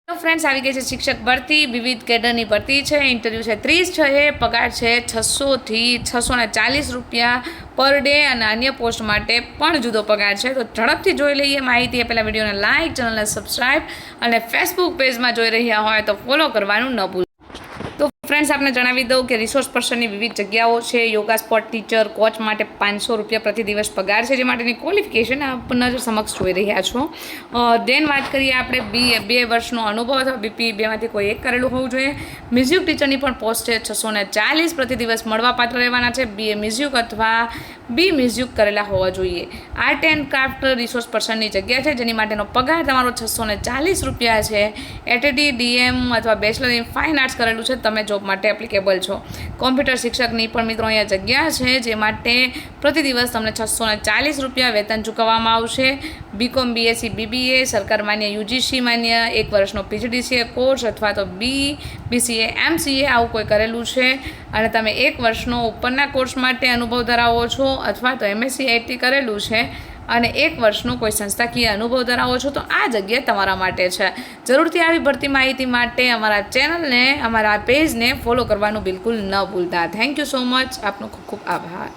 Hello friends, આવી ગઈ છે શિક્ષક ભરતી. વિવિધ કેડરની ભરતી છે. ઇન્ટરવ્યૂ છે 30/6. પગાર છે 600 થી 640 રૂપિયા પર ડે અને અન્ય પોસ્ટ માટે પણ જુદો પગાર છે. તો ઝડપથી જોઈ લઈએ માહિતી. એ પહેલાં વિડીયોને લાઇક, ચેનલને સબસ્ક્રાઈબ અને ફેસબુક પેજમાં જોઈ રહ્યા હોય તો ફોલો કરવાનું ન ભૂલતા. તો ફ્રેન્ડ્સ, આપને જણાવી દઉં કે રિસોર્સ પર્સનની વિવિધ જગ્યાઓ છે. યોગા સ્પોર્ટ ટીચર, કોચ માટે 500 રૂપિયા પ્રતિ દિવસ પગાર છે, જે માટેની ક્વોલિફિકેશન આપના સમક્ષ જોઈ રહ્યા છો. દેન વાત કરીએ આપણે 2 વર્ષનો અનુભવ અથવા બીપી બેમાંથી કોઈ એક કરેલું હોવું જોઈએ. મ્યુઝિક ટીચરની પણ પોસ્ટ છે 640 પ્રતિ દિવસ મળવાપાત્ર રહેવાના છે. BA મ્યુઝિક અથવા બી મ્યુઝિક કરેલા હોવા જોઈએ. આર્ટ એન્ડ ક્રાફ્ટ રિસોર્સ પર્સનની જગ્યા છે, જેની માટેનો પગાર તમારો 640 રૂપિયા છે. એટીડી, DM અથવા બેચલર ઇન ફાઇન આર્ટ્સ કરેલું છે, તમે જોબ માટે એપ્લિકેબલ છો. કોમ્પ્યુટર શિક્ષકની પણ મિત્રો અહીંયા જગ્યા છે, જે માટે પ્રતિ દિવસ તમને 640 રૂપિયા વેતન ચૂકવવામાં આવશે. BCom, BSc, BBA, સરકાર માન્ય UGC માન્ય 1 વર્ષનો PGDCA કોર્સ અથવા તો BCA, MCA આવું કોઈ કરેલું છે અને તમે 1 વર્ષનો ઉપરના કોર્સ માટે અનુભવ ધરાવો છો અથવા તો MSc IT કરેલું છે અને 1 વર્ષનો કોઈ સંસ્થાકીય અનુભવ ધરાવો છો, તો આ જગ્યા તમારા માટે છે. જરૂરથી આવી ભરતી માહિતી માટે અમારા ચેનલને, અમારા પેજને ફોલો કરવાનું બિલકુલ ન ભૂલતા. Thank you so much. આપનો ખૂબ ખૂબ આભાર.